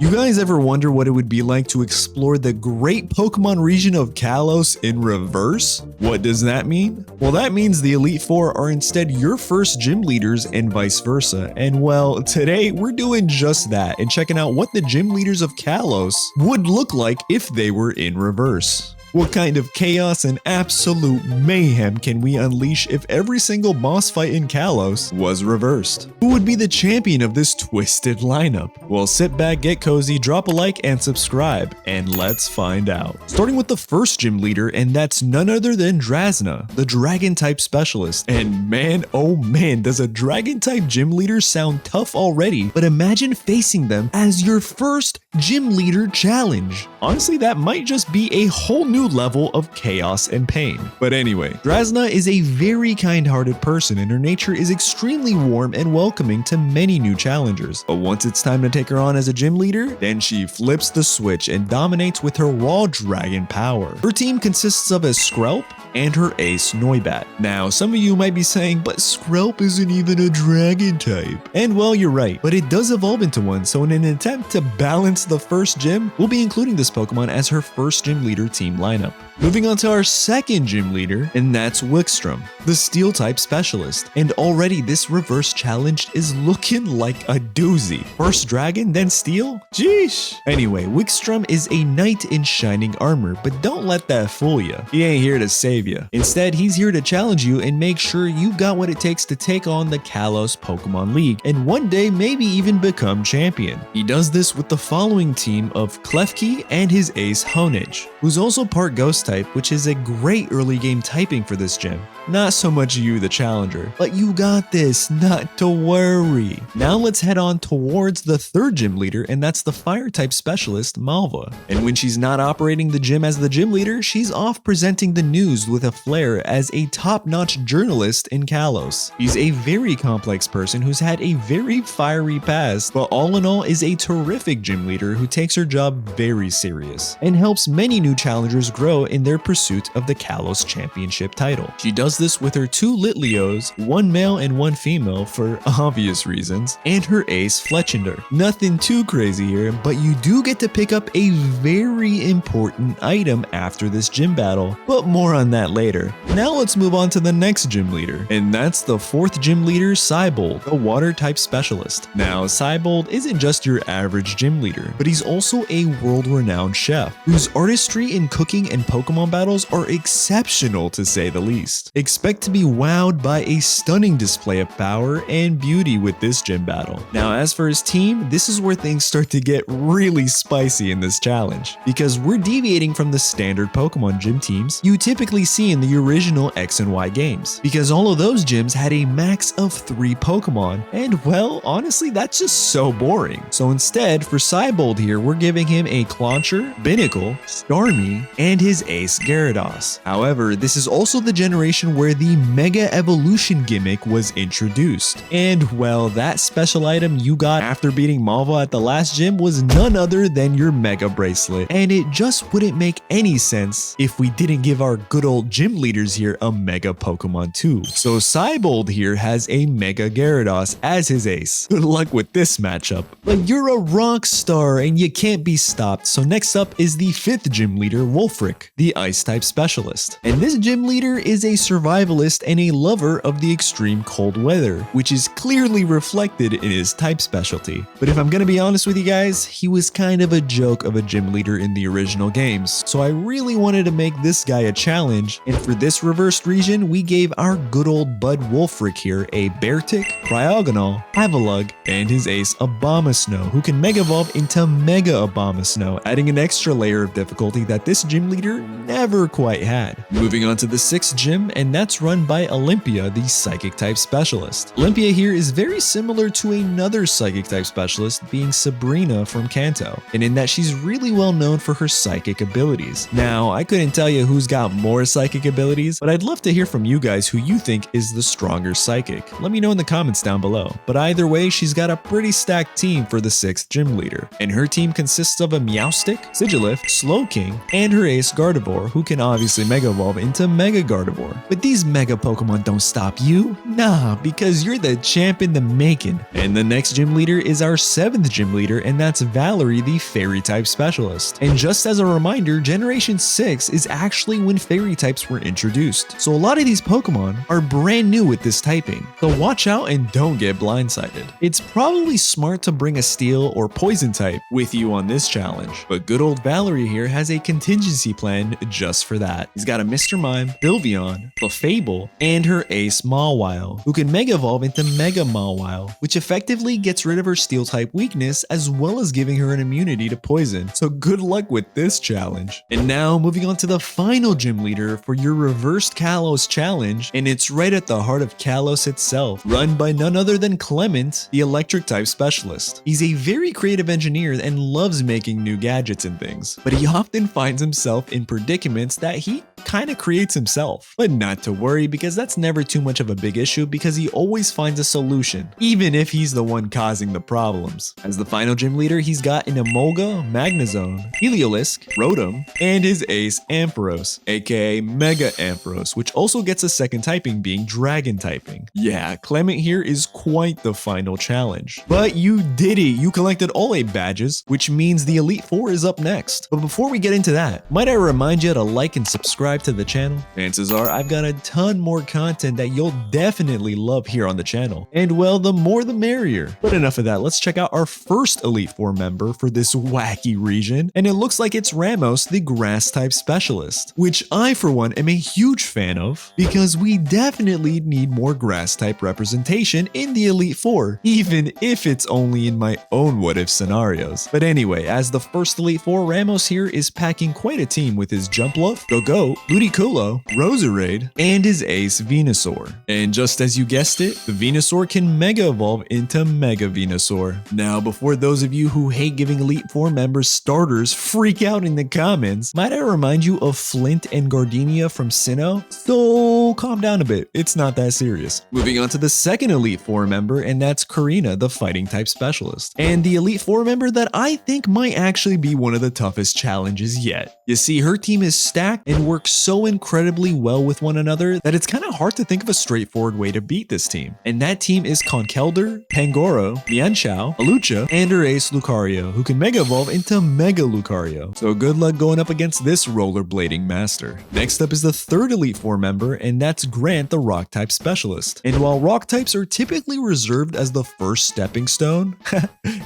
You guys ever wonder what it would be like to explore the great Pokemon region of Kalos in reverse? What does that mean? Well, that means the Elite Four are instead your first gym leaders and vice versa. And well, today we're doing just that and checking out what the gym leaders of Kalos would look like if they were in reverse. What kind of chaos and absolute mayhem can we unleash if every single boss fight in Kalos was reversed? Who would be the champion of this twisted lineup? Well, sit back, get cozy, drop a like, and subscribe, and let's find out. Starting with the first gym leader, and that's none other than Drazna, the Dragon-type specialist. And man, oh man, does a Dragon-type gym leader sound tough already, but imagine facing them as your first gym leader challenge. Honestly, that might just be a whole new level of chaos and pain. But anyway, Drazna is a very kind-hearted person and her nature is extremely warm and welcoming to many new challengers. But once it's time to take her on as a gym leader, then she flips the switch and dominates with her raw dragon power. Her team consists of a Skrelp and her ace Noibat. Now, some of you might be saying, but Skrelp isn't even a dragon type. And well, you're right, but it does evolve into one, so in an attempt to balance the first gym, we'll be including this Pokemon as her first gym leader team lineup. Moving on to our second gym leader, and that's Wikstrom, the steel type specialist. And already this reverse challenge is looking like a doozy. First dragon, then steel? Jeesh. Anyway, Wikstrom is a knight in shining armor, but don't let that fool you. He ain't here to save you. Instead, he's here to challenge you and make sure you've got what it takes to take on the Kalos Pokemon League, and one day maybe even become champion. He does this with the following team of Klefki and his ace Honedge, who's also part ghost type, which is a great early game typing for this gym. Not so much you, the challenger, but you got this, not to worry. Now let's head on towards the third gym leader, and that's the fire type specialist, Malva. And when she's not operating the gym as the gym leader, she's off presenting the news with a flair as a top-notch journalist in Kalos. She's a very complex person who's had a very fiery past, but all in all is a terrific gym leader who takes her job very serious and helps many new challengers grow in their pursuit of the Kalos championship title. She does this with her two Litleos, one male and one female for obvious reasons, and her ace Fletchinder. Nothing too crazy here, but you do get to pick up a very important item after this gym battle, but more on that later. Now let's move on to the next gym leader, and that's the fourth gym leader, Cybold, the water type specialist. Now, Cybold isn't just your average gym leader, but he's also a world-renowned chef, whose artistry in cooking and Pokemon battles are exceptional to say the least. Expect to be wowed by a stunning display of power and beauty with this gym battle. Now, as for his team, this is where things start to get really spicy in this challenge, because we're deviating from the standard Pokemon gym teams you typically see in the original X and Y games, because all of those gyms had a max of 3 Pokemon, and well, honestly, that's just so boring. So instead, for Cybold here, we're giving him a Clauncher, Binacle, Starmie, and his ace Gyarados. However, this is also the generation where the Mega Evolution gimmick was introduced. And well, that special item you got after beating Malva at the last gym was none other than your Mega Bracelet. And it just wouldn't make any sense if we didn't give our good old gym leaders here a Mega Pokemon too. So Cybold here has a Mega Gyarados as his ace. Good luck with this matchup. But you're a rock star and you can't be stopped. So next up is the fifth gym leader, Wolfric, the ice type specialist. And this gym leader is a survivalist and a lover of the extreme cold weather, which is clearly reflected in his type specialty. But if I'm gonna be honest with you guys, he was kind of a joke of a gym leader in the original games, so I really wanted to make this guy a challenge, and for this reversed region, we gave our good old bud Wolfric here a Beartic, Cryogonal, Avalugg, and his ace Abomasnow, who can Mega Evolve into Mega Abomasnow, adding an extra layer of difficulty that this gym leader never quite had. Moving on to the sixth gym, and that's run by Olympia, the Psychic type specialist. Olympia here is very similar to another Psychic type specialist, being Sabrina from Kanto, and in that she's really well known for her psychic abilities. Now, I couldn't tell you who's got more psychic abilities, but I'd love to hear from you guys who you think is the stronger psychic. Let me know in the comments down below. But either way, she's got a pretty stacked team for the sixth gym leader, and her team consists of a Meowstic, Sigilyph, Slowking, and her ace Gardevoir, who can obviously Mega Evolve into Mega Gardevoir. But these Mega Pokemon don't stop you. Nah, because you're the champ in the making. And the next gym leader is our 7th gym leader, and that's Valerie, the Fairy type specialist. And just as a reminder, Generation 6 is actually when Fairy types were introduced. So a lot of these Pokemon are brand new with this typing. So watch out and don't get blindsided. It's probably smart to bring a Steel or Poison type with you on this challenge. But good old Valerie here has a contingency plan just for that. He's got a Mr. Mime, Sylveon, Clefable, and her ace Mawile, who can Mega Evolve into Mega Mawile, which effectively gets rid of her Steel type weakness as well as giving her an immunity to poison. So good luck with this challenge. And now moving on to the final gym leader for your reversed Kalos challenge, and it's right at the heart of Kalos itself, run by none other than Clement, the electric type specialist. He's a very creative engineer and loves making new gadgets and things, but he often finds himself in predicaments that he kind of creates himself. But not to worry, because that's never too much of a big issue, because he always finds a solution, even if he's the one causing the problems. As the final gym leader, he's got an Emolga, Magnezone, Heliolisk, Rotom, and his ace Ampharos, aka Mega Ampharos, which also gets a second typing being Dragon typing. Yeah, Clement here is quite the final challenge. But you did it! You collected all 8 badges, which means the Elite Four is up next. But before we get into that, might I remind you to like and subscribe to the channel? Chances are I've got a ton more content that you'll definitely love here on the channel. And well, the more the merrier. But enough of that, let's check out our first Elite Four member for this wacky region. And it looks like it's Ramos, the grass type specialist, which I for one am a huge fan of, because we definitely need more grass type representation in the Elite Four, even if it's only in my own what if scenarios. But anyway, as the first Elite Four, Ramos here is packing quite a team with his Jumpluff, Go-Go, Ludicolo, Roserade, and his ace Venusaur. And just as you guessed it, the Venusaur can Mega Evolve into Mega Venusaur. Now, before those of you who hate giving Elite Four members starters freak out in the comments, might I remind you of Flint and Gardenia from Sinnoh? So calm down a bit, it's not that serious. Moving on to the second Elite Four member, and that's Karina, the fighting type specialist. And the Elite Four member that I think might actually be one of the toughest challenges yet. You see, her team is stacked and works so incredibly well with one another that it's kind of hard to think of a straightforward way to beat this team. And that team is Conkeldurr, Pangoro, Mienshao, Alucha, and her ace Lucario, who can Mega Evolve into Mega Lucario. So good luck going up against this rollerblading master. Next up is the third Elite Four member, and that's Grant, the rock type specialist. And while rock types are typically reserved as the first stepping stone,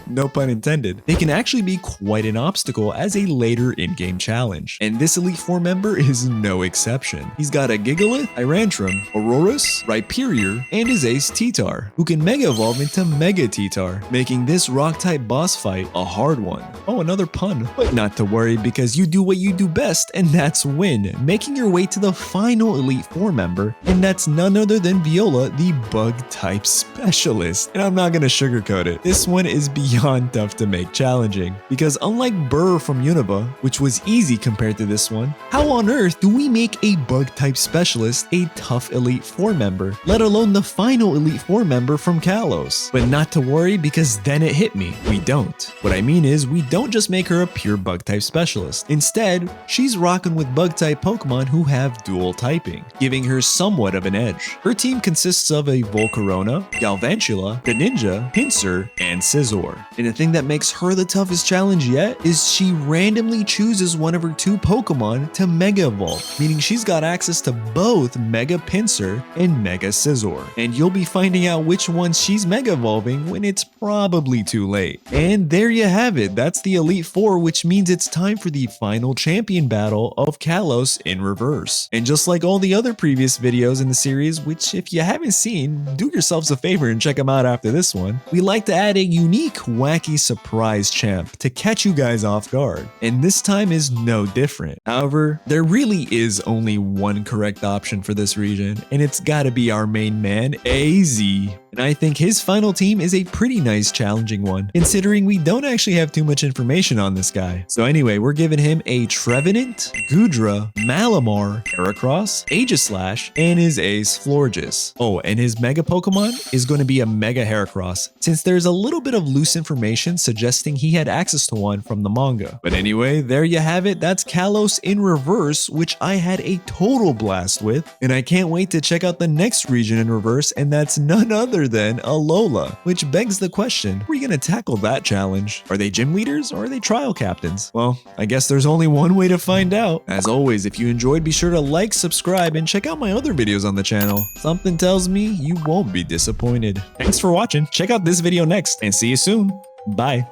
no pun intended, they can actually be quite an obstacle as a later in-game challenge. And this Elite Four member is no exception. He's got a Gigalith, Tyrantrum, Aurorus, Rhyperior, and his ace Titar, who can Mega Evolve into Mega Titar, making this rock-type boss fight a hard one. Oh, another pun. But not to worry, because you do what you do best, and that's win, making your way to the final Elite Four member, and that's none other than Viola, the bug-type specialist. And I'm not gonna sugarcoat it. This one is beyond tough to make challenging, because unlike Burr from Unova, which was easy compared to this one, how on earth do we make a bug-type specialist a tough Elite Four member, let alone the final Elite Four member from Kalos? But not to worry, because then it hit me. We don't. What I mean is, we don't just make her a pure bug-type specialist. Instead, she's rocking with bug-type Pokemon who have dual typing, giving her somewhat of an edge. Her team consists of a Volcarona, Galvantula, Greninja, Pinsir, and Scizor. And the thing that makes her the toughest challenge yet is she randomly chooses one of her 2 Pokemon to Mega Evolve, meaning she's got access to both Mega Pinsir and Mega Scizor. And you'll be finding out which one she's Mega Evolving when it's probably too late. And there you have it, that's the Elite Four, which means it's time for the final champion battle of Kalos in reverse. And just like all the other previous videos in the series, which if you haven't seen, do yourselves a favor and check them out after this one, we like to add a unique, wacky surprise champ to catch you guys off guard. And this time is no different. However, there really is only one correct option for this region, and it's gotta be our main man, AZ. And I think his final team is a pretty nice challenging one, considering we don't actually have too much information on this guy. So anyway, we're giving him a Trevenant, Gudra, Malamar, Heracross, Aegislash, and his ace Florges. Oh, and his Mega Pokemon is going to be a Mega Heracross, since there's a little bit of loose information suggesting he had access to one from the manga. But anyway, there you have it. That's Kalos in reverse, which I had a total blast with, and I can't wait to check out the next region in reverse, and that's none other than Alola, which begs the question, how are you going to tackle that challenge? Are they gym leaders or are they trial captains? Well, I guess there's only one way to find out. As always, if you enjoyed, be sure to like, subscribe, and check out my other videos on the channel. Something tells me you won't be disappointed. Thanks for watching. Check out this video next, and see you soon. Bye.